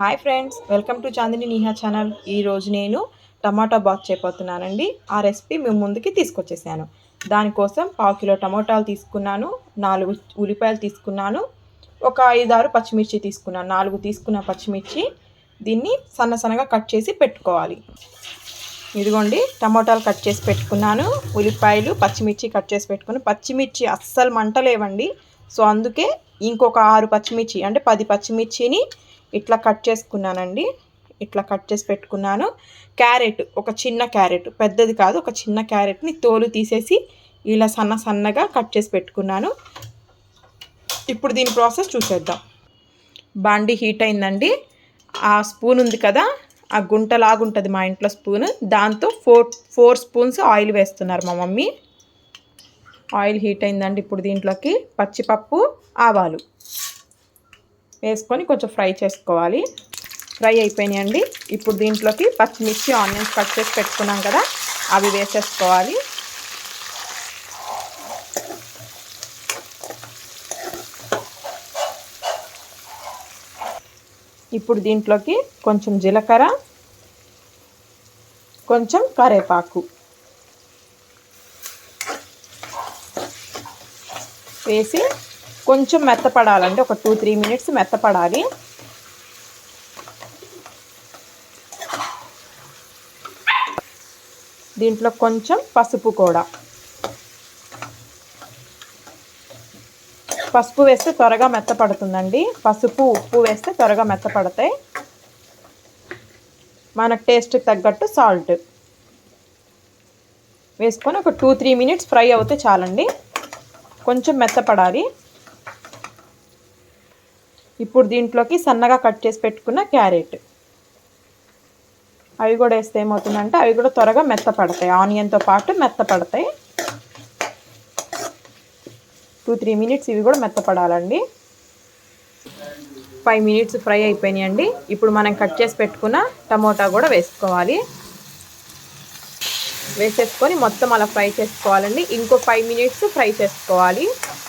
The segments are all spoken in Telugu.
Hi friends, welcome to Chandini Neha channel. ఈరోజు నేను టమాటా బాత్ చేయబోతున్నానండి. ఆ రెసిపీ మేము ముందుకి తీసుకొచ్చేసాను. దానికోసం 1/2 కిలో టమాటాలు తీసుకున్నాను, 4 ఉల్లిపాయలు తీసుకున్నాను, ఒక 5-6 పచ్చిమిర్చి తీసుకున్నాను. 4 తీసుకున్న పచ్చిమిర్చి దీన్ని సన్నగా కట్ చేసి పెట్టుకోవాలి. ఇదిగోండి, టమాటాలు కట్ చేసి పెట్టుకున్నాను, ఉల్లిపాయలు పచ్చిమిర్చి కట్ చేసి పెట్టుకుని. పచ్చిమిర్చి అస్సలు మంటలేవండి, సో అందుకే ఇంకొక 6 పచ్చిమిర్చి అంటే 10 పచ్చిమిర్చిని ఇట్లా కట్ చేసుకున్నానండి. ఇట్లా కట్ చేసి పెట్టుకున్నాను. క్యారెట్, ఒక చిన్న క్యారెట్, పెద్దది కాదు, ఒక చిన్న క్యారెట్ని తోలు తీసేసి ఇలా సన్నగా కట్ చేసి పెట్టుకున్నాను. ఇప్పుడు దీని ప్రాసెస్ చూసేద్దాం. బాండి హీట్ అయిందండి. ఆ స్పూన్ ఉంది కదా, ఆ గుంటలాగుంటుంది మా ఇంట్లో స్పూన్, దాంతో 4 స్పూన్స్ ఆయిల్ వేస్తున్నారు మా మమ్మీ. ఆయిల్ హీట్ అయిందండి. ఇప్పుడు దీంట్లోకి పచ్చిపప్పు, ఆవాలు వేసుకొని కొంచెం ఫ్రై చేసుకోవాలి. ఫ్రై అయిపోయినాయండి. ఇప్పుడు దీంట్లోకి పచ్చిమిర్చి, ఆనియన్స్ కట్ చేసి పెట్టుకున్నాం కదా, అవి వేసేసుకోవాలి. ఇప్పుడు దీంట్లోకి కొంచెం జీలకర్ర, కొంచెం కరివేపాకు వేసి కొంచెం మెత్తపడాలండి. ఒక 2-3 మినిట్స్ మెత్తపడాలి. దీంట్లో కొంచెం పసుపు కూడా. పసుపు వేస్తే త్వరగా మెత్తపడుతుందండి. పసుపు, ఉప్పు వేస్తే త్వరగా మెత్తపడతాయి. మనకు టేస్ట్కి తగ్గట్టు సాల్ట్ వేసుకొని ఒక 2-3 మినిట్స్ ఫ్రై అవుతే చాలండి. కొంచెం మెత్తపడాలి. ఇప్పుడు దీంట్లోకి సన్నగా కట్ చేసి పెట్టుకున్న క్యారెట్ అవి కూడా వేస్తే ఏమవుతుందంటే అవి కూడా త్వరగా మెత్తపడతాయి, ఆనియన్తో పాటు మెత్తపడతాయి. 2-3 మినిట్స్ ఇవి కూడా మెత్తపడాలండి. 5 మినిట్స్ ఫ్రై అయిపోయినాయండి. ఇప్పుడు మనం కట్ చేసి పెట్టుకున్న టమోటా కూడా వేసుకోవాలి. వేసేసుకొని మొత్తం అలా ఫ్రై చేసుకోవాలండి. ఇంకో 5 మినిట్స్ ఫ్రై చేసుకోవాలి.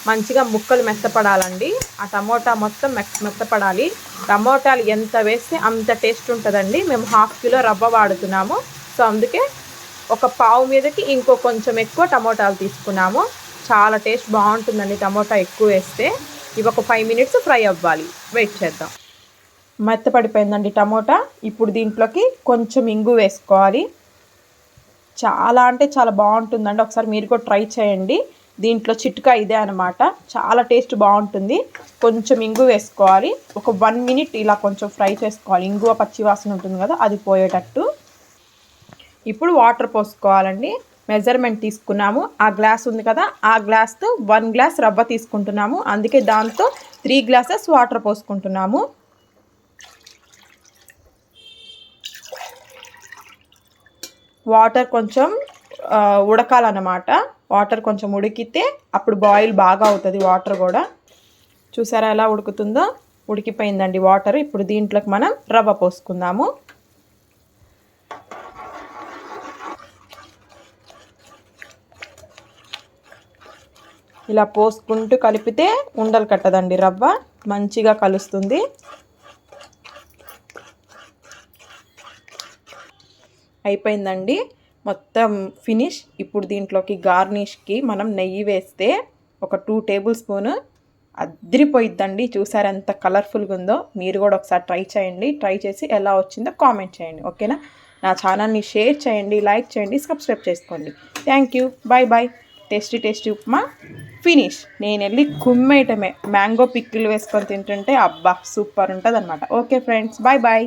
మంచిగా ముక్కలు మెత్తపడాలండి. ఆ టమోటా మొత్తం మెత్తపడాలి. టమోటాలు ఎంత వేస్తే అంత టేస్ట్ ఉంటుందండి. మేము 1/2 కిలో రవ్వ వాడుతున్నాము, సో అందుకే ఒక పావు మీదకి ఇంకో కొంచెం ఎక్కువ టమోటాలు తీసుకున్నాము. చాలా టేస్ట్ బాగుంటుందండి టమోటా ఎక్కువ వేస్తే. ఇవి ఒక 5 మినిట్స్ ఫ్రై అవ్వాలి. వెయిట్ చేద్దాం. మెత్తపడిపోయిందండి టమోటా. ఇప్పుడు దీంట్లోకి కొంచెం ఇంగు వేసుకోవాలి. చాలా అంటే చాలా బాగుంటుందండి. ఒకసారి మీరు కూడా ట్రై చేయండి. దీంట్లో చిట్కా ఇదే అనమాట. చాలా టేస్ట్ బాగుంటుంది. కొంచెం ఇంగు వేసుకోవాలి. ఒక 1 మినిట్ ఇలా కొంచెం ఫ్రై చేసుకోవాలి. ఇంగువ పచ్చివాసన ఉంటుంది కదా, అది పోయేటట్టు. ఇప్పుడు వాటర్ పోసుకోవాలండి. మెజర్మెంట్ తీసుకున్నాము. ఆ గ్లాస్ ఉంది కదా, ఆ గ్లాస్తో 1 గ్లాస్ రవ్వ తీసుకుంటున్నాము. అందుకే దాంతో 3 గ్లాసెస్ వాటర్ పోసుకుంటున్నాము. వాటర్ కొంచెం ఉడకాలన్నమాట. వాటర్ కొంచెం ఉడికితే అప్పుడు బాయిల్ బాగా అవుతుంది. వాటర్ కూడా చూసారా ఎలా ఉడుకుతుందో. ఉడికిపోయిందండి వాటర్. ఇప్పుడు దీంట్లోకి మనం రవ్వ పోసుకుందాము. ఇలా పోసుకుంటూ కలిపితే ఉండలు కట్టదండి రవ్వ, మంచిగా కలుస్తుంది. అయిపోయిందండి మొత్తం ఫినిష్. ఇప్పుడు దీంట్లోకి గార్నిష్కి మనం నెయ్యి వేస్తే ఒక 2 టేబుల్ స్పూన్ అద్రిపోయిద్దండి. చూసారు ఎంత కలర్ఫుల్గా ఉందో. మీరు కూడా ఒకసారి ట్రై చేయండి. ట్రై చేసి ఎలా వచ్చిందో కామెంట్ చేయండి, ఓకేనా? నా ఛానల్ని షేర్ చేయండి, లైక్ చేయండి, సబ్స్క్రైబ్ చేసుకోండి. Thank you. Bye bye. Tasty upma finish. నేను వెళ్ళి కుమ్మేయటమే. మ్యాంగో పిక్కిల్ వేసుకొని తింటుంటే అబ్బా సూపర్ ఉంటుంది అనమాట. Okay friends, bye bye.